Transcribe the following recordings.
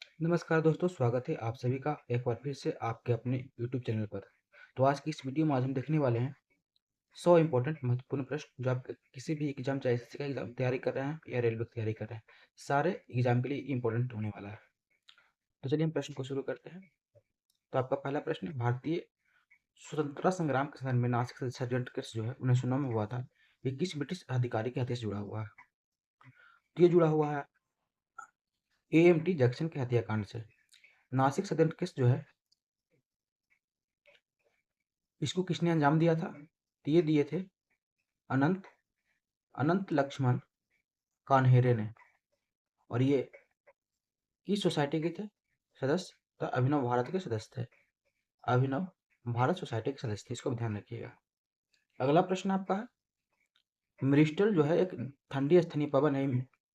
नमस्कार दोस्तों, स्वागत है आप सभी का एक बार फिर से आपके अपने YouTube चैनल पर। तो आज की इस वीडियो में आज हम देखने वाले हैं 100 इम्पोर्टेंट महत्वपूर्ण प्रश्न जो आप किसी भी एग्जाम, चाहे एसएससी का एग्जाम तैयारी कर रहे हैं या रेलवे की तैयारी कर रहे हैं, सारे एग्जाम के लिए इम्पोर्टेंट होने वाला है। तो चलिए हम प्रश्न को शुरू करते हैं। तो आपका पहला प्रश्न है, भारतीय स्वतंत्रता संग्राम के समय में नासिक से षड्यंत्र केस जो है 1909 में हुआ था, ये किस ब्रिटिश अधिकारी के हत्या से जुड़ा हुआ है? तो ये जुड़ा हुआ है AMT जैक्सन के हत्याकांड से। नासिक षड्यंत्र केस जो है, इसको किसने अंजाम दिया था? तो ये दिए थे अनंत अनंत लक्ष्मण कान्हेरे ने। और ये किस सोसाइटी के थे सदस्य? तो अभिनव भारत के सदस्य थे। अभिनव भारत सोसाइटी के सदस्य थे, इसको भी ध्यान रखिएगा। अगला प्रश्न आपका है, मृस्टल जो है एक ठंडी स्थलीय पवन है,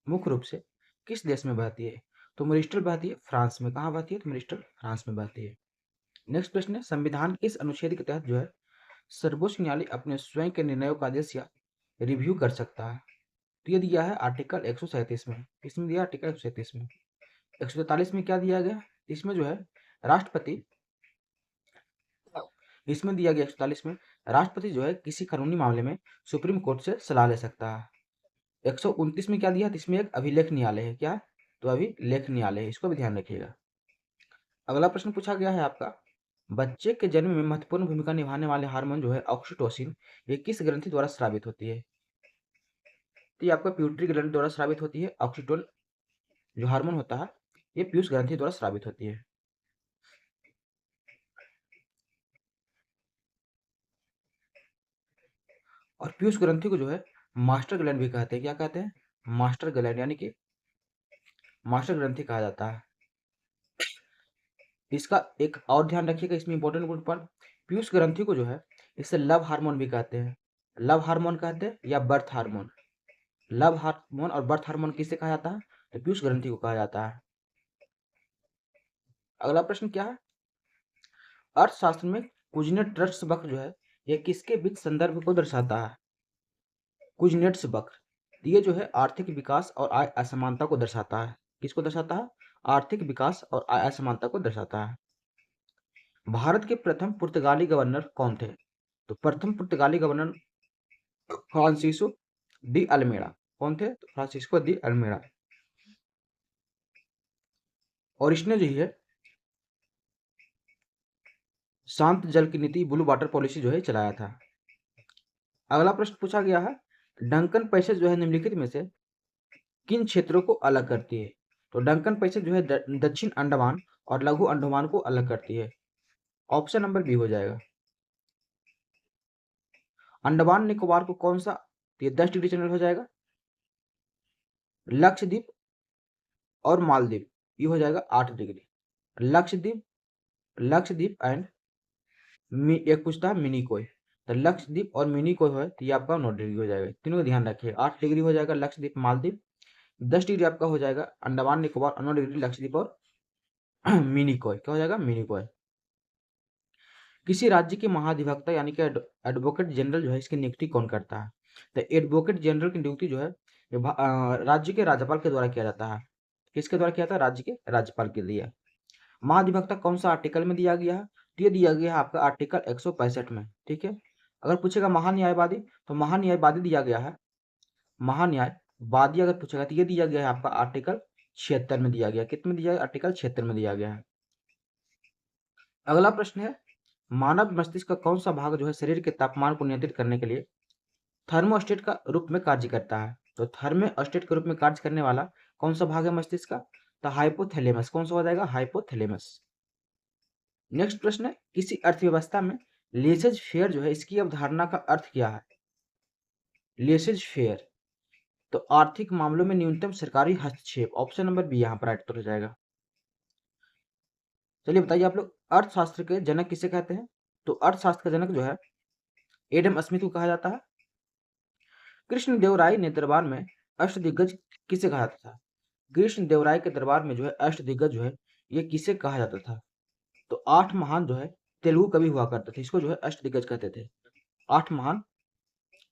मुख्य रूप से किस देश में बहती है? तो मृस्टल बहती है फ्रांस में। कहाँ बहती है? तो मृस्टल फ्रांस में बहती है। नेक्स्ट प्रश्न है, संविधान के इस अनुच्छेद के तहत जो है सर्वोच्च न्यायालय अपने स्वयं के निर्णयों का आदेश या रिव्यू कर सकता है? तो ये दिया है आर्टिकल 137 में। इसमें दिया आर्टिकल 137 में। 143 में क्या दिया गया? इसमें जो है राष्ट्रपति, इसमें दिया गया 143 में राष्ट्रपति जो है किसी कानूनी मामले में सुप्रीम कोर्ट से सलाह ले सकता है। 129 में क्या दिया? इसमें एक अभिलेख न्यायालय है। क्या? तो अभिलेख न्यायालय है, इसको भी ध्यान रखिएगा। अगला प्रश्न पूछा गया है आपका, बच्चे के जन्म में महत्वपूर्ण भूमिका निभाने वाले हार्मोन जो है ऑक्सीटोसिन, ये किस ग्रंथि द्वारा स्रावित होती है? तो ये आपका प्यूटरी ग्रंथि द्वारा स्रावित होती है। ऑक्सीटोन जो हार्मोन होता है, ये पीयूष ग्रंथि द्वारा स्रावित होती है। और पीयूष ग्रंथि को जो है मास्टर ग्लैंड भी कहते हैं। क्या कहते हैं? मास्टर ग्लैंड, यानी कि मास्टर ग्रंथि कहा जाता है। इसका एक और ध्यान रखिएगा, इसमें इंपॉर्टेंट पॉइंट, पीयूष ग्रंथि को जो है इसे लव हार्मोन भी कहते हैं। लव हार्मोन कहते हैं या बर्थ हार्मोन। लव हार्मोन और बर्थ हार्मोन किसे कहा जाता है? तो पीयूष ग्रंथि को कहा जाता है। अगला प्रश्न क्या है, अर्थशास्त्र में कुजनेट-रट्स वक्र जो है यह किसके बीच संदर्भ को दर्शाता है? कुजनेट्स वक्र ये जो है आर्थिक विकास और आय असमानता को दर्शाता है। किसको दर्शाता है? आर्थिक विकास और आय असमानता को दर्शाता है। भारत के प्रथम पुर्तगाली गवर्नर कौन थे? तो प्रथम पुर्तगाली गवर्नर फ्रांसिस्को डी अल्मेड़ा। कौन थे? तो फ्रांसिस्को डी अल्मेड़ा। और इसने जो है शांत जल की नीति, ब्लू वाटर पॉलिसी जो है चलाया था। अगला प्रश्न पूछा गया है, डंकन पैसेज जो है निम्नलिखित में से किन क्षेत्रों को अलग करती है? तो डंकन पैसेज जो है दक्षिण अंडमान और लघु अंडमान को अलग करती है। ऑप्शन नंबर बी हो जाएगा। अंडमान निकोबार को कौन सा? तो ये 10 डिग्री चैनल हो जाएगा। लक्षद्वीप और मालदीव ये हो जाएगा 8 डिग्री। लक्षद्वीप लक्षद्वीप एंड एक पूछता है मिनिकोय, तो लक्षद्वीप और मिनिकोय है तो ये आपका 9 डिग्री हो जाएगा। तीनों का ध्यान रखिए। 8 डिग्री हो जाएगा लक्षद्वीप मालदीव, 10 डिग्री आपका हो जाएगा अंडमान निकोबार और 9 डिग्री लक्षद्वीप और मिनिकोय। क्या हो जाएगा? मिनिकोय। किसी राज्य के महाधिवक्ता यानी कि एडवोकेट जनरल जो है इसकी नियुक्ति कौन करता है? तो एडवोकेट जनरल की नियुक्ति जो है राज्य के राज्यपाल के द्वारा किया जाता है। किसके द्वारा किया जाता है? राज्य के राज्यपाल के लिए। महाधिवक्ता कौन सा आर्टिकल में दिया गया है? तो ये दिया गया है आपका आर्टिकल 165 में। ठीक है। अगर पूछेगा महान्यायवादी, तो महान्यायवादी दिया गया है, महान्यायवादी अगर पूछेगा तो ये दिया गया है आपका आर्टिकल 76 में दिया गया। कितने में दिया है? आर्टिकल 76 में दिया गया है। अगला प्रश्न है, मानव मस्तिष्क का कौन सा भाग जो है शरीर के तापमान को नियंत्रित करने के लिए थर्मोस्टेट का रूप में कार्य करता है? तो थर्मोस्टेट के रूप में कार्य करने वाला कौन सा भाग है मस्तिष्क का? तो हाइपोथैलेमस। कौन सा हो जाएगा? हाइपोथैलेमस। नेक्स्ट प्रश्न है, किसी अर्थव्यवस्था में लेसेज फेयर जो है इसकी अवधारणा का अर्थ क्या है? लेसेज फेयर तो आर्थिक मामलों में न्यूनतम सरकारी हस्तक्षेप। ऑप्शन नंबर बी यहाँ पर राइट हो जाएगा। चलिए बताइए आप लोग, अर्थशास्त्र के जनक किसे कहते हैं? तो अर्थशास्त्र का जनक जो है एडम स्मिथ को कहा जाता है। कृष्णदेव राय ने दरबार में अष्टदिग्गज किसे कहा जाता था? कृष्णदेव राय के दरबार में जो है अष्टदिग्गज जो है ये किसे कहा जाता था? तो 8 महान जो है तेलुगु कवि हुआ करते थे, इसको जो है अष्टदिग्गज कहते थे। 8 महान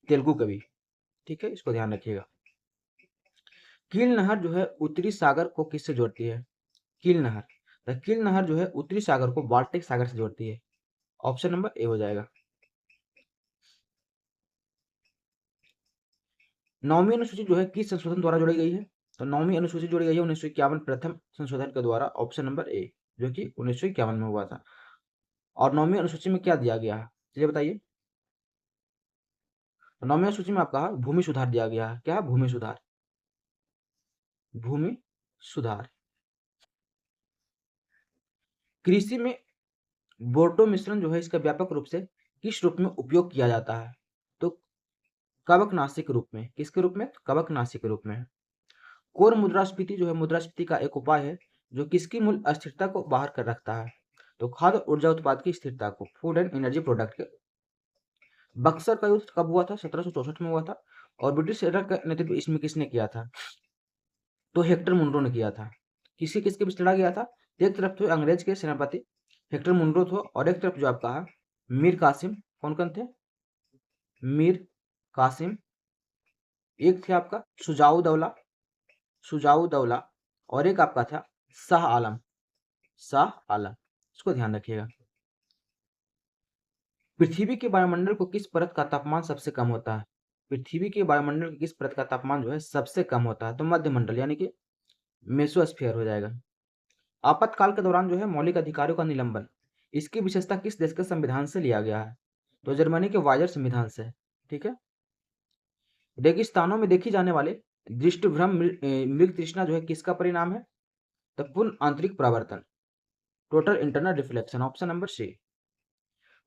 तेलुगु कवि। ठीक है, इसको ध्यान रखिएगा। कील नहर जो है उत्तरी सागर को किससे जोड़ती है? कील नहर। द कील नहर जो है उत्तरी सागर को बाल्टिक सागर से जोड़ती है। ऑप्शन नंबर ए हो जाएगा। 9वीं अनुसूची जो है किस संशोधन द्वारा जोड़ी गई है? तो 9वीं अनुसूची जोड़ी गई है 1951 प्रथम संशोधन के द्वारा। ऑप्शन नंबर ए, जो कि 1951 में हुआ था। और 9वीं अनुसूची में क्या दिया गया है, चलिए बताइए। 9वीं अनुसूची में आपका भूमि सुधार दिया गया है। क्या? भूमि सुधार। भूमि सुधार। कृषि में बोर्डो मिश्रण जो है इसका व्यापक रूप से किस रूप में उपयोग किया जाता है? तो कवकनाशी के रूप में। किसके रूप में? कवकनाशी के रूप में। कोर मुद्रास्फीति जो है मुद्रास्फीति का एक उपाय है जो किसकी मूल्य अस्थिरता को बाहर कर रखता है? तो खाद्य ऊर्जा उत्पाद की स्थिरता को, फूड एंड एनर्जी प्रोडक्ट के। बक्सर का युद्ध कब हुआ था? 1764 में हुआ था। और ब्रिटिश का नेतृत्व इसमें किसने किया था? तो हेक्टर मुनरो ने किया था। किसके किसके बीच लड़ा गया था? एक तरफ तो अंग्रेज के सेनापति हेक्टर मुनरो थे और एक तरफ जो आपका है मीर कासिम। कौन कौन थे? मीर कासिम। एक थे आपका सुजाऊ दौला और एक आपका था शाह आलम। शाह आलम, इसको ध्यान रखिएगा। पृथ्वी के वायुमंडल को किस परत का तापमान सबसे कम होता है? पृथ्वी के वायुमंडल की किस परत का तापमान जो है सबसे कम होता है? तो मध्यमंडल यानी कि मेसोस्फीयर हो जाएगा। आपातकाल के दौरान जो है मौलिक अधिकारों का निलंबन, इसकी विशेषता किस देश के संविधान से लिया गया है? तो जर्मनी के वाइजर संविधान से। ठीक है। रेगिस्तानों में देखी जाने वाले दृष्टिभ्रम मृग तृष्णा जो है किसका परिणाम है? तो पूर्ण आंतरिक परावर्तन, total internal reflection. Option number C.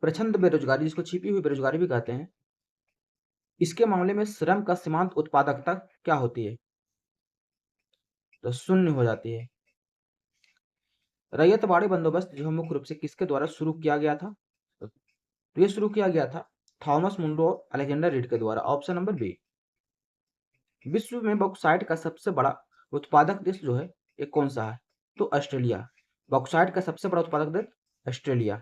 प्रचंड बेरोजगारी, जिसको छिपी हुई बेरोजगारी भी कहते हैं, इसके मामले में श्रम का सीमांत उत्पादकता क्या होती है? तो शून्य हो जाती है। रैयतवाड़ी बंदोबस्त जो मुख्य रूप से किसके द्वारा शुरू किया गया था? तो ये शुरू किया गया था थॉमस मुनरो और अलेक्जेंडर रीड के द्वारा। Option number B. विश्व में बॉक्साइट का सबसे बड़ा उत्पादक देश जो है ये कौन सा है? तो ऑस्ट्रेलिया। बॉक्साइट का सबसे बड़ा उत्पादक देश ऑस्ट्रेलिया।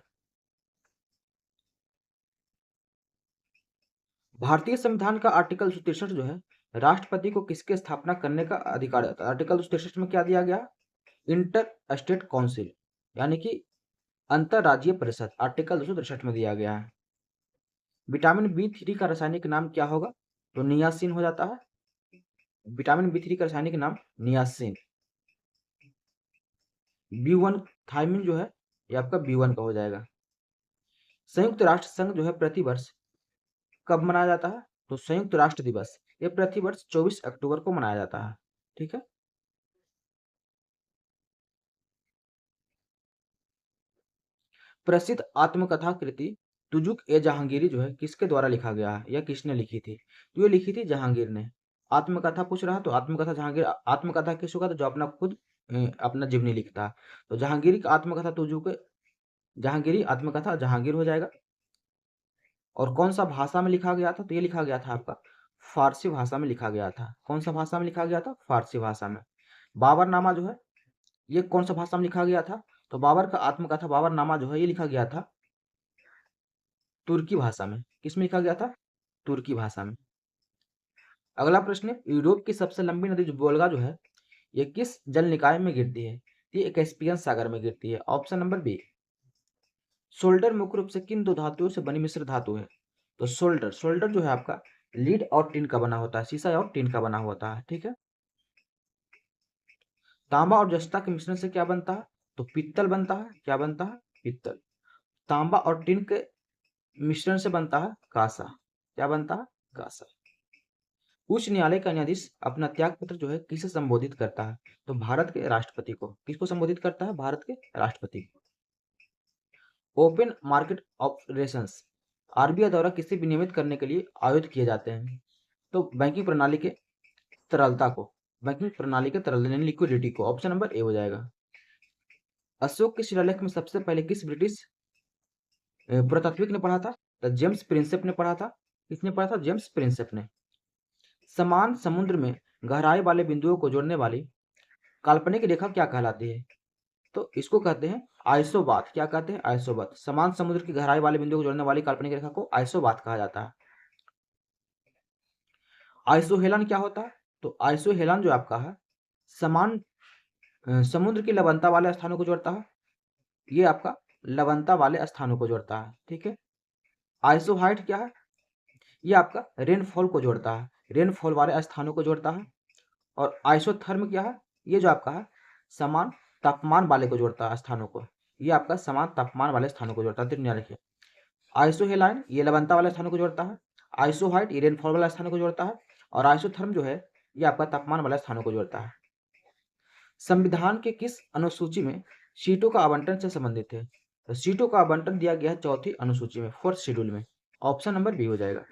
भारतीय संविधान का आर्टिकल 63 जो है राष्ट्रपति को किसके स्थापना करने का अधिकार है? आर्टिकल 63 में क्या दिया गया? इंटर स्टेट काउंसिल, यानी कि अंतरराज्यीय परिषद। आर्टिकल 263 में दिया गया है। विटामिन बी3 का रासायनिक नाम क्या होगा? तो नियासिन हो जाता है। विटामिन बी3 का रासायनिक नाम नियासिन। बी1 थायमिन जो है ये आपका बी1 का हो जाएगा। संयुक्त राष्ट्र संघ जो है प्रतिवर्ष कब मनाया जाता है? तो संयुक्त राष्ट्र दिवस ये प्रतिवर्ष 24 अक्टूबर को मनाया जाता है। ठीक है। प्रसिद्ध आत्मकथा कृति तुजुक ए जहांगीरी जो है किसके द्वारा लिखा गया है या किसने लिखी थी? तो ये लिखी थी जहांगीर ने। आत्मकथा पूछ रहा तो आत्मकथा जहांगीर। आत्मकथा किस होगा? तो जो अपना खुद अपना जीवनी लिखता है। तो जहांगीर की आत्मकथा तुजुक जहांगीरी आत्मकथा जहांगीर हो जाएगा। और कौन सा भाषा में लिखा गया था? तो ये लिखा गया था आपका फारसी भाषा में लिखा गया था। कौन सा भाषा में लिखा गया था? फारसी भाषा में। बाबरनामा जो है ये कौन सा भाषा में लिखा गया था? तो बाबर का आत्मकथा बाबरनामा जो है ये लिखा गया था तुर्की भाषा में। किस में लिखा गया था? तुर्की भाषा में। अगला प्रश्न है, यूरोप की सबसे लंबी नदी जो वोल्गा जो है ये किस जल निकाय में गिरती है? ये कैस्पियन सागर में गिरती है। Option number B. सोल्डर मुख्य रूप से किन दो धातुओं से बनी मिश्र धातु है? तो सोल्डर जो है आपका लीड और टिन का बना होता है, शीशा और टिन का बना होता है। ठीक है। तांबा और जस्ता के मिश्रण से क्या बनता है? तो पित्तल बनता है। क्या बनता है? पित्तल। तांबा और टिन के मिश्रण से बनता है कांसा। क्या बनता है? कांसा। उच्च न्यायालय का न्यायाधीश अपना त्याग पत्र जो है किसे संबोधित करता है? तो भारत के राष्ट्रपति को। किसको संबोधित करता है? भारत के राष्ट्रपति को। ओपन मार्केट ऑपरेशंस आरबीआई द्वारा किसे विनियमित करने के लिए आयोजित किए जाते हैं? तो बैंकिंग प्रणाली के तरलता को, बैंकिंग प्रणाली के तरलता यानी लिक्विडिटी को। ऑप्शन नंबर ए हो जाएगा। अशोक के शिलालेख में सबसे पहले किस ब्रिटिश पुरातात्विक ने पढ़ा था? तो जेम्स प्रिंसेप ने पढ़ा था। किसने पढ़ा था? जेम्स प्रिंसेप ने। समान समुद्र में गहराई वाले बिंदुओं को जोड़ने वाली काल्पनिक रेखा क्या कहलाती है? तो इसको कहते हैं आइसोबाथ। क्या कहते हैं? आइसोबाथ। समान समुद्र की गहराई वाले बिंदुओं को जोड़ने वाली काल्पनिक रेखा को आइसोबाथ कहा जाता है। आइसोहेलन क्या होता है? तो आइसोहेलन जो आपका है समान समुद्र की लवणता वाले स्थानों को जोड़ता है, ये आपका लवणता वाले स्थानों को जोड़ता है, ठीक है। आइसोहाइट क्या है, ये आपका रेनफॉल को जोड़ता है, रेनफॉल वाले स्थानों को जोड़ता है। और आइसोथर्म क्या है, ये जो आपका है समान तापमान वाले को जोड़ता है स्थानों को, ये आपका समान तापमान वाले स्थानों को जोड़ता है, ध्यान रखिए। आइसोहेलाइन ये लवणता वाले स्थानों को जोड़ता है, आइसोहाइट ये रेनफॉल वाले स्थानों को जोड़ता है, और आइसोथर्म जो है ये आपका तापमान वाले स्थानों को जोड़ता है। संविधान के किस अनुसूची में सीटों का आवंटन से संबंधित है? तो सीटों का आवंटन दिया गया है चौथी अनुसूची में, फोर्थ शेड्यूल में, ऑप्शन नंबर बी हो जाएगा।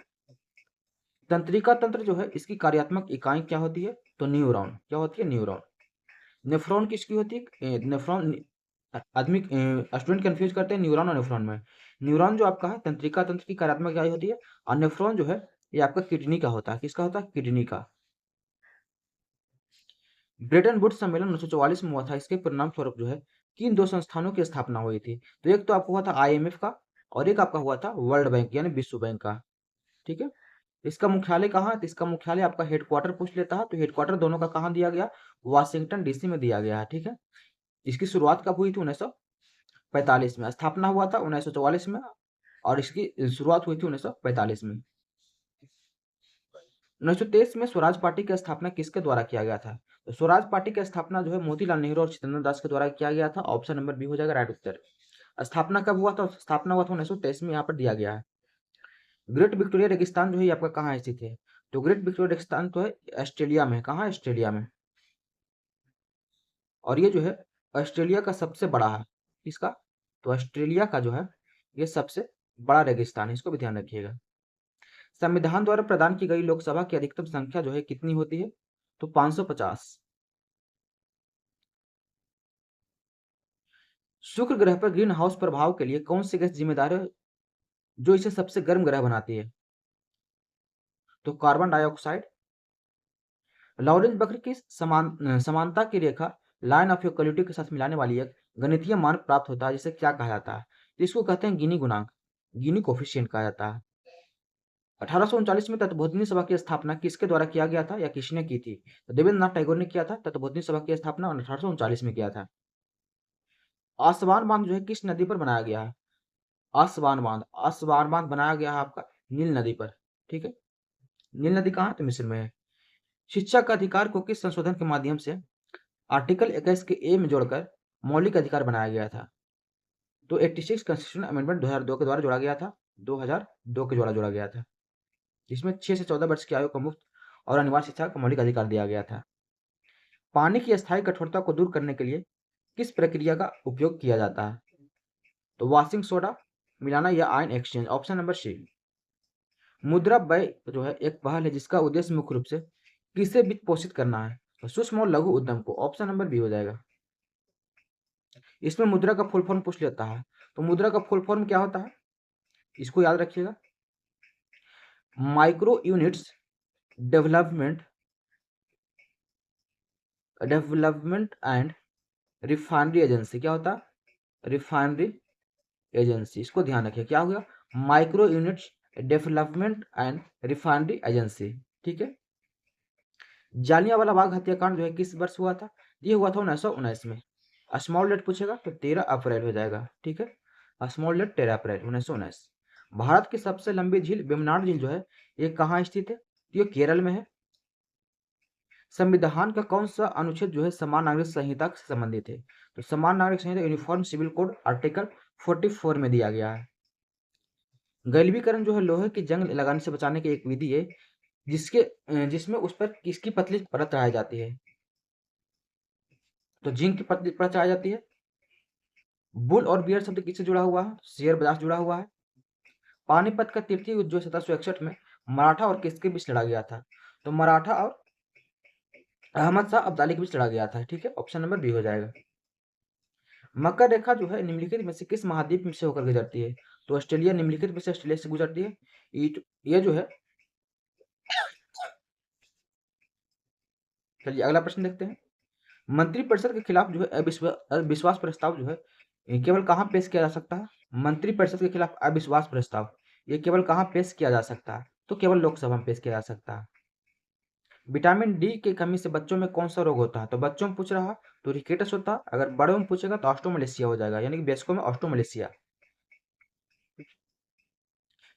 तंत्रिका तंत्र जो है इसकी कार्यात्मक इकाई क्या होती है? तो न्यूरॉन, क्या होती है? न्यूरॉन। नेफ्रॉन किसकी होती है? नेफ्रॉन, आदमी स्टूडेंट कंफ्यूज करते हैं न्यूरॉन और नेफ्रॉन में। न्यूरॉन जो आपका है तंत्रिका तंत्र की कार्यात्मक इकाई होती है, और नेफ्रॉन जो है ये आपका किडनी का होता है। किसका होता है? किडनी का। ब्रेटन वुड्स सम्मेलन 1944 में हुआ था, इसके परिणाम स्वरूप जो है किन दो संस्थानों की स्थापना हुई थी? तो एक तो आपको हुआ था आईएमएफ का, और एक आपका हुआ था वर्ल्ड बैंक यानी विश्व बैंक का, ठीक है। इसका मुख्यालय कहाँ है? तो इसका मुख्यालय आपका हेडक्वार्टर पूछ लेता है, तो हेडक्वार्टर दोनों का कहाँ दिया गया? वाशिंगटन डीसी में दिया गया है, ठीक है। इसकी शुरुआत कब हुई थी? 1945 में। स्थापना हुआ था 1944 में, और इसकी शुरुआत हुई थी 1945 में। 1923 में स्वराज पार्टी की स्थापना किसके द्वारा किया गया था? तो स्वराज पार्टी की स्थापना जो है मोतीलाल नेहरू और चितरंजन दास के द्वारा किया गया था, ऑप्शन नंबर बी हो जाएगा राइट उत्तर। स्थापना कब हुआ था? स्थापना हुआ था 1923 में, यहाँ पर दिया गया है। ग्रेट विक्टोरिया रेगिस्तान जो है ये आपका कहाँ स्थित है? तो ग्रेट विक्टोरिया रेगिस्तान तो है ऑस्ट्रेलिया में। कहाँ है? ऑस्ट्रेलिया में। और ये जो है ऑस्ट्रेलिया का सबसे बड़ा है। किसका? तो ऑस्ट्रेलिया का जो है ये सबसे बड़ा रेगिस्तान है, इसको भी ध्यान रखिएगा। संविधान द्वारा प्रदान की गई लोकसभा की अधिकतम संख्या जो है कितनी होती है? तो 550। शुक्र ग्रह पर ग्रीन हाउस प्रभाव के लिए कौन सी गैस जिम्मेदार है जो इसे सबसे गर्म ग्रह बनाती है? तो कार्बन डाइऑक्साइड। लॉरेंस वक्र की समानता की रेखा लाइन ऑफ इक्वलिटी के साथ मिलाने वाली एक गणितीय मान प्राप्त होता है, जिसे क्या कहा जाता है? तो इसको कहते हैं गिनी गुणांक, गिनी कोफिशिएंट कहा जाता है। 1839 में तत्वबोधिनी सभा की स्थापना किसके द्वारा किया गया था या किसने की थी? तो देवेंद्रनाथ टैगोर ने किया था। तत्वबोधिनी सभा की स्थापना 1839 में किया था। आसवान बांध जो है किस नदी पर बनाया गया है? आसवान बांध, आसवान बांध बनाया गया है आपका नील नदी पर, ठीक है। नील नदी कहाँ है? तो मिस्र में है। शिक्षा का अधिकार को किस संशोधन के माध्यम से आर्टिकल 21 के ए में जोड़कर मौलिक अधिकार बनाया गया था? तो 86 कॉन्स्टिट्यूशन अमेंडमेंट 2002 के द्वारा जोड़ा गया था, 2002 के द्वारा जोड़ा गया था, जिसमें 6 से 14 वर्ष की आयु को मुफ्त और अनिवार्य शिक्षा का मौलिक अधिकार दिया गया था। पानी की अस्थायी कठोरता को दूर करने के लिए किस प्रक्रिया का उपयोग किया जाता है? तो वॉशिंग सोडा मिलाना या ion exchange, option number C. मुद्रा व्यय जो है एक पहल है जिसका उद्देश्य मुख्य रूप से किसे वित्त पोषित करना है? तो सूक्ष्म और लघु उद्यम को, ऑप्शन नंबर बी हो जाएगा। इसमें मुद्रा का फुल फॉर्म पूछ लेता है, तो मुद्रा का फुल फॉर्म क्या होता है? इसको याद रखिएगा, micro units development development and refinery agency. क्या होता है? Refinery agency. इसको ध्यान रखिए, क्या हो गया? Micro units development and refinery agency, ठीक है। जालियांवाला बाग हत्याकांड जो है किस वर्ष हुआ था? ये हुआ था 1919 में। स्मॉल डेट पूछेगा तो 13 अप्रैल हो जाएगा, ठीक है। स्मॉल डेट 13 अप्रैल 1919। भारत की सबसे लंबी झील वेम्बनाड झील जो है ये कहाँ स्थित है? ये केरल में है। संविधान का कौन सा अनुच्छेद जो है समान नागरिक संहिता से संबंधित है? तो समान नागरिक संहिता यूनिफॉर्म सिविल कोड आर्टिकल 44 में दिया गया है। गैल्वीकरण जो है लोहे की जंग लगाने से बचाने की एक विधि है जिसमें उस पर किसकी पतली परत चढ़ाई जाती है? तो जिंक की पतली परत चढ़ाई जाती है। बुल और बियर शब्द किससे जुड़ा हुआ है? शेयर बाजार से जुड़ा हुआ है। पानीपत का तृतीय युद्ध जो 1761 में मराठा और किसके बीच लड़ा गया था? तो मराठा और अहमद शाह अब्दाली के बीच लड़ा गया था, ठीक है। ऑप्शन नंबर बी हो जाएगा। मकर रेखा जो है निम्नलिखित में से किस महाद्वीप में से होकर गुजरती है? तो ऑस्ट्रेलिया निम्नलिखित में से ऑस्ट्रेलिया से गुजरती है। ये जो है, चलिए अगला प्रश्न देखते हैं। मंत्रिपरिषद के खिलाफ जो है अविश्वास प्रस्ताव जो है ये केवल कहाँ पेश किया जा सकता है? मंत्रिपरिषद के खिलाफ अविश्वास प्रस्ताव ये केवल कहाँ पेश किया जा सकता है? तो केवल लोकसभा में पेश किया जा सकता है। विटामिन डी की कमी से बच्चों में कौन सा रोग होता है? तो बच्चों में पूछ रहा तो रिकेटस होता है, अगर बड़ों में पूछेगा तो ऑस्ट्रोमलेशिया हो जाएगा, यानी कि वयस्कों में ऑस्ट्रोमलेशिया।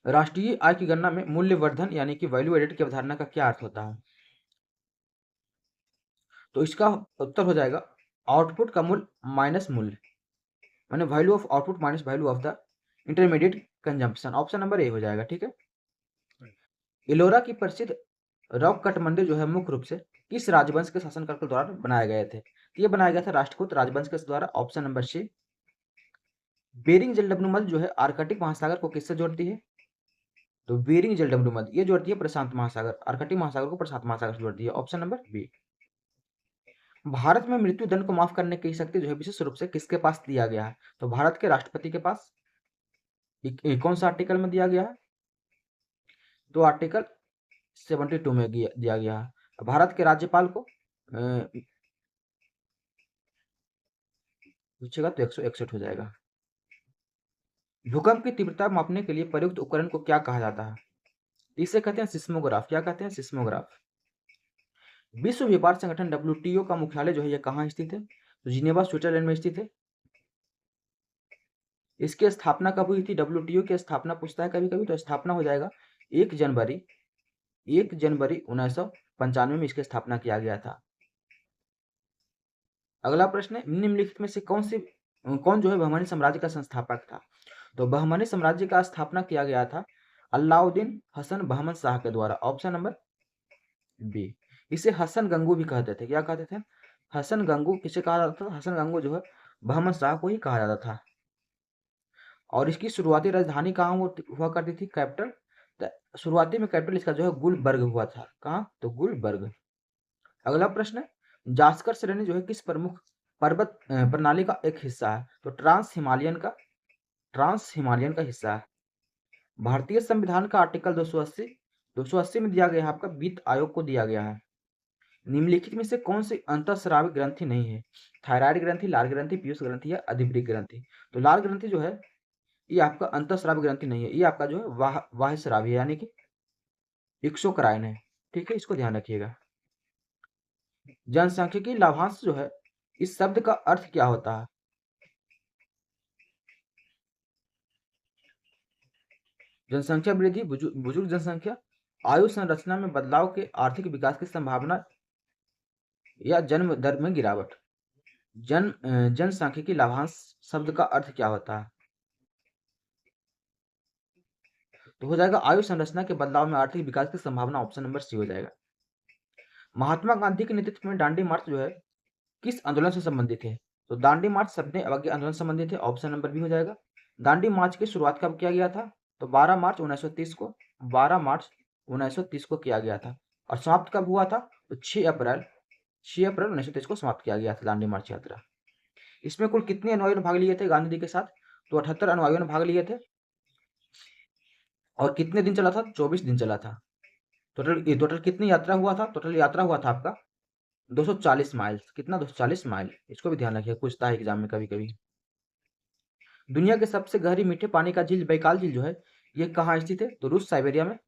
राष्ट्रीय आय की गणना में मूल्यवर्धन यानी कि वैल्यू एडेड की अवधारणा का क्या अर्थ होता है? तो इसका उत्तर हो जाएगा आउटपुट का मूल्य माइनस मूल्य, माने value of output minus value of the intermediate consumption. Option number A हो जाएगा, ठीक है। इलोरा की प्रसिद्ध रॉक कट मंदिर जो है मुख्य रूप से किस राजवंश के शासनकाल के दौरान बनाए गए थे? ये बनाया गया था राष्ट्रकूट राजवंश के द्वारा। Option number C. बेरिंग जलमंडल जो है आर्कटिक महासागर को किससे जोड़ती है? तो बेरिंग जलमंडल ये जोड़ती है प्रशांत महासागर, आर्कटिक महासागर को प्रशांत महासागर से जोड़ती है। Option number B. भारत में मृत्यु दंड को माफ करने की शक्ति जो है विशेष रूप से किसके पास दिया गया है? तो भारत के राष्ट्रपति के पास। कौन सा आर्टिकल में दिया गया है? तो आर्टिकल 72 में दिया गया है। भारत के राज्यपाल को पूछेगा तो 161 हो जाएगा। भूकंप की तीव्रता मापने के लिए प्रयुक्त उपकरण को क्या कहा जाता है? इसे कहते हैं सिस्मोग्राफ। क्या कहते हैं? सिस्मोग्राफ। विश्व व्यापार संगठन डब्ल्यूटीओ का मुख्यालय जो है यह कहाँ स्थित है? तो जिनेवा स्विट्जरलैंड में स्थित है। इसकी स्थापना कब हुई थी? डब्ल्यूटीओ की स्थापना पूछता है कभी कभी, तो स्थापना हो जाएगा 1 जनवरी 1995 में इसकी स्थापना किया गया था। अगला प्रश्न है निम्नलिखित में से कौन जो है बहमानी साम्राज्य का संस्थापक था? तो बहमानी साम्राज्य का स्थापना किया गया था अलाउद्दीन हसन बहमन शाह के द्वारा। Option number B. इसे हसन गंगू भी कहते थे। क्या कहते थे? हसन गंगू। किसे कहा जाता था? हसन गंगू जो है बहमन शाह को ही कहा जाता था। और इसकी शुरुआती राजधानी कहाँ हुआ करती थी? कैपिटल। शुरुआती में कैपिटल इसका जो है गुलबर्ग हुआ था। कहाँ? तो गुलबर्ग। अगला प्रश्न है जास्कर श्रेणी जो है किस प्रमुख पर्वत प्रणाली का एक हिस्सा है? तो ट्रांस हिमालयन का हिस्सा है। भारतीय संविधान का आर्टिकल 280 में दिया गया है आपका वित्त आयोग को दिया गया है। निम्नलिखित में से कौन सी अंतःस्रावी ग्रंथि नहीं है? थायराइड ग्रंथि, लाल ग्रंथि, पीयूष ग्रंथि या अधिवृक्क ग्रंथि। तो लाल ग्रंथि जो है ये आपका अंतःस्रावी ग्रंथि नहीं है, ये आपका जो है बाह्य स्रावी है, यानी कि एक्सोक्राइन है। ठीक है, इसको ध्यान रखिएगा। जनसांख्यिकी लाभांश जो है इस शब्द का अर्थ क्या होता है? जनसंख्या वृद्धि, बुजुर्ग जनसंख्या, आयु संरचना में बदलाव के आर्थिक विकास की संभावना या जन्म दर में गिरावट। जनसांख्यिकी लाभांश शब्द का अर्थ क्या होता है? तो हो जाएगा आयु संरचना के बदलाव में आर्थिक विकास की संभावना। ऑप्शन नंबर सी हो जाएगा। महात्मा गांधी के नेतृत्व में दांडी मार्च जो है किस आंदोलन से संबंधित है? तो दांडी मार्च सविनय अवज्ञा आंदोलन से संबंधित है। ऑप्शन नंबर बी हो जाएगा। दांडी मार्च की शुरुआत कब किया गया था? तो 12 मार्च 1930 को 12 मार्च 1930 को किया गया था। और समाप्त कब हुआ था? तो 6 अप्रैल 1930 को समाप्त किया गया था दांडी मार्च यात्रा। इसमें कुल कितने अनुयायियों ने भाग लिए थे गांधी जी के साथ? तो 78 अनुयायियों ने भाग लिए थे। और कितने दिन चला था? 24 दिन चला था। टोटल कितनी यात्रा हुआ था? टोटल यात्रा हुआ था आपका 240 माइल। कितना? 240 माइल। इसको भी ध्यान रखिए, पूछता है एग्जाम में कभी कभी। दुनिया के सबसे गहरी मीठे पानी का झील बैकाल झील जो है ये कहाँ स्थित है? तो रूस साइबेरिया में।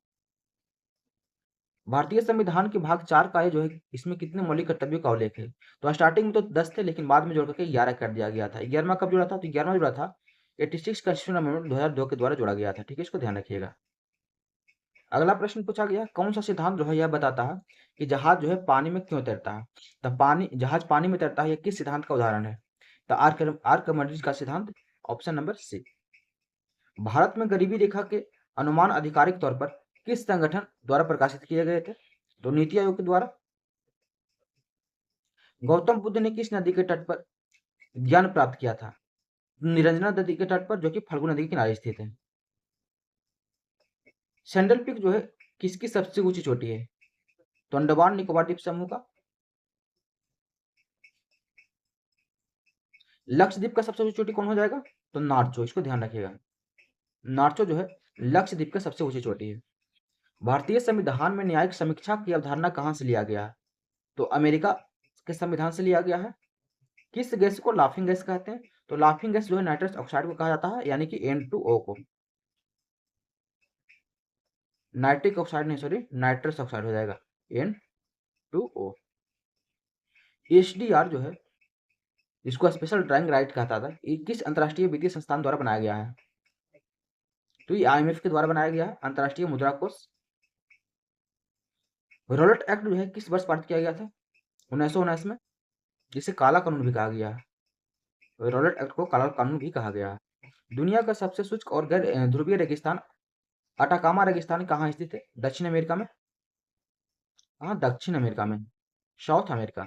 भारतीय संविधान के भाग 4 का ये जो है इसमें कितने मौलिक कर्तव्यों का उल्लेख है? तो स्टार्टिंग में तो 10 थे, लेकिन बाद में जोड़ करके 11 कर दिया गया था। 11वां कब जुड़ा था? तो 11वां जुड़ा था 86 कॉन्स्टिट्यूशन अमेंडमेंट 2002 के द्वारा जोड़ा गया था। ठीक है, इसको ध्यान रखिएगा। अगला प्रश्न पूछा गया कौन सा सिद्धांत जो है यह बताता है कि जहाज जो है पानी में क्यों तैरता है? तो जहाज पानी में तैरता है, यह किस सिद्धांत का उदाहरण है? तो आर्किमिडीज का सिद्धांत। Option number C. भारत में गरीबी रेखा के अनुमान आधिकारिक तौर पर किस संगठन द्वारा प्रकाशित किए गए थे? तो नीति आयोग के द्वारा। गौतम बुद्ध ने किस नदी के तट पर ज्ञान प्राप्त किया था? निरंजना नदी के तट पर, जो कि फल्गु नदी के किनारे स्थित है। सैंडल पीक जो है किसकी सबसे ऊंची चोटी है? तो अंडमान निकोबार द्वीप समूह का। लक्षद्वीप का सबसे ऊंची चोटी कौन हो जाएगा? तो नार्चो। इसको ध्यान रखिएगा। नार्चो जो है लक्षद्वीप का सबसे ऊंची चोटी है। भारतीय संविधान में न्यायिक समीक्षा की अवधारणा कहां से लिया गया है? तो अमेरिका के संविधान से लिया गया है। किस गैस को लाफिंग गैस कहते हैं? तो लाफिंग गैस जो है नाइट्रस ऑक्साइड को कहा जाता है, यानी कि N2O को। नाइट्रिक ऑक्साइड नहीं, सॉरी, नाइट्रस ऑक्साइड हो जाएगा N। H2O। HDR जो है, इसको स्पेशल ड्राइंग राइट कहता था, ये किस अंतर्राष्ट्रीय वित्तीय संस्थान द्वारा बनाया गया है? तो ये IMF के द्वारा बनाया गया है, अंतर्राष्ट्रीय मुद्रा कोष। रॉलेट एक्ट जो है किस वर्ष पारित किया गया था? 1919 में, जिसे काला कानून भी कहा गया है। रॉलेट एक्ट को काला कानून भी कहा गया है। दुनिया का सबसे शुष्क और गैर ध्रुवीय रेगिस्तान अटाकामा रेगिस्तान कहाँ स्थित है? दक्षिण अमेरिका में। हाँ, दक्षिण अमेरिका में, साउथ अमेरिका।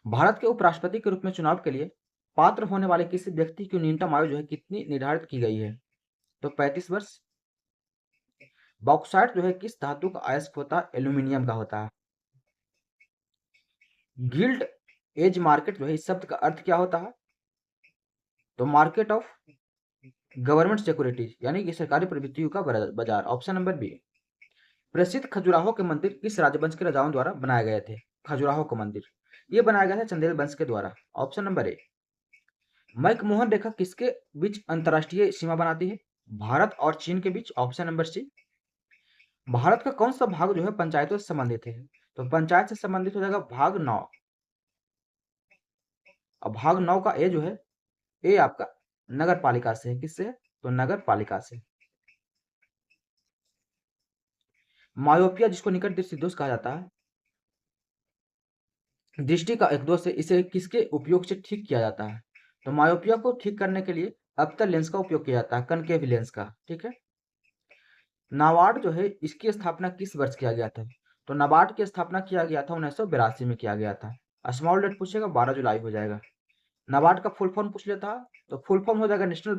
भारत के उपराष्ट्रपति के रूप में चुनाव के लिए पात्र होने वाले किसी व्यक्ति की न्यूनतम आयु जो है कितनी निर्धारित की गई है? तो 35 वर्ष। बॉक्साइट जो है किस धातु का अयस्क होता है? एल्यूमिनियम का होता है। गिल्ड एज मार्केट जो है, इस शब्द का अर्थ क्या होता है? तो मार्केट ऑफ गवर्नमेंट सिक्योरिटीज, यानी कि सरकारी प्रभुतियों का बाजार। Option number B. प्रसिद्ध खजुराहो के मंदिर किस राजवंश के राजाओं द्वारा बनाए गए थे? खजुराहो का मंदिर ये बनाया गया था चंदेल वंश के द्वारा। Option number A. मैकमोहन रेखा किसके बीच अंतरराष्ट्रीय सीमा बनाती है? भारत और चीन के बीच। Option number C. भारत का कौन सा भाग जो है पंचायतों से संबंधित है? तो पंचायत से संबंधित हो जाएगा भाग 9। और भाग 9 का ए जो है, ए आपका नगर पालिका से है। किससे है? तो नगर पालिका से। मायोपिया जिसको निकट दृष्टि दोष कहा जाता है, दृष्टि का एक दोष है, इसे किसके उपयोग से ठीक किया जाता है? तो मायोपिया को ठीक करने के लिए अवतल लेंस का उपयोग किया जाता है, कनकेव लेंस का। ठीक है। नाबार्ड जो है, इसकी स्थापना किस वर्ष किया गया था? तो नाबार्ड की स्थापना किया गया था 1982 में किया गया था। स्मॉल डेट पूछेगा, 12 जुलाई हो जाएगा। नाबार्ड का फुल फॉर्म पूछ लेता है, तो फुल फॉर्म हो जाएगा national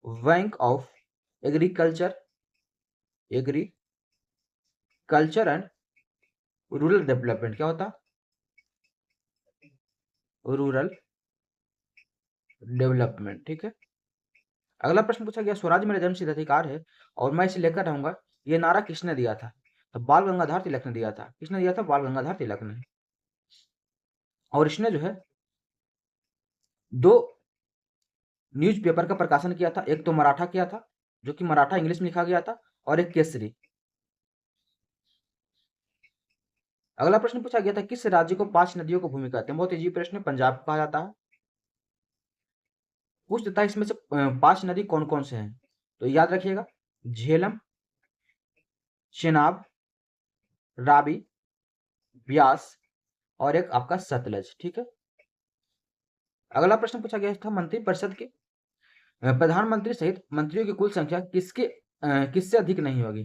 bank of agriculture and rural development. क्या होता? Rural development. ठीक है। अगला प्रश्न पूछा गया, स्वराज मेरा जन्मसिद्ध अधिकार है और मैं इसे लेकर रहूंगा, ये नारा किसने दिया था? तो बाल गंगाधर तिलक ने दिया था। किसने दिया था? बाल गंगाधर तिलक ने। और इसने जो है 2 न्यूज़पेपर का प्रकाशन किया था। एक तो मराठा किया था, जो कि मराठा इंग्लिश में लिखा गया था, और एक केसरी। अगला प्रश्न पूछा गया था, किस राज्य को 5 नदियों को भूमि कहते हैं? बहुत इजी प्रश्न है, पंजाब कहा जाता है। पूछ देता है इसमें से 5 नदी कौन कौन से हैं? तो याद रखिएगा, झेलम, चेनाब, रावी, ब्यास और एक आपका सतलज। ठीक है। अगला प्रश्न पूछा गया था, मंत्रिपरिषद के प्रधानमंत्री सहित मंत्रियों की कुल संख्या किससे अधिक नहीं होगी?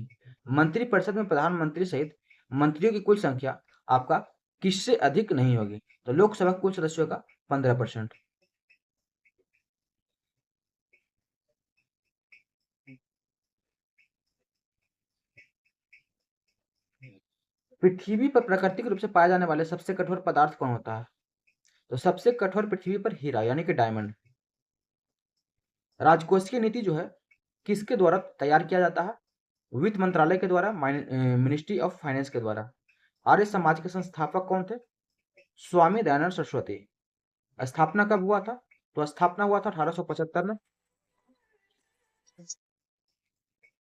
मंत्रिपरिषद में प्रधानमंत्री सहित मंत्रियों की कुल संख्या आपका किससे अधिक नहीं होगी? तो लोकसभा कुल सदस्यों का 15%। पृथ्वी पर प्राकृतिक रूप से पाए जाने वाले सबसे कठोर पदार्थ कौन होता है? तो सबसे कठोर पृथ्वी पर हीरा, यानी कि डायमंड। राजकोषीय नीति जो है किसके द्वारा तैयार किया जाता है? वित्त मंत्रालय के द्वारा, मिनिस्ट्री ऑफ फाइनेंस के द्वारा। आर्य समाज के संस्थापक कौन थे? स्वामी दयानंद सरस्वती। स्थापना कब हुआ था? तो स्थापना हुआ था 1875 में।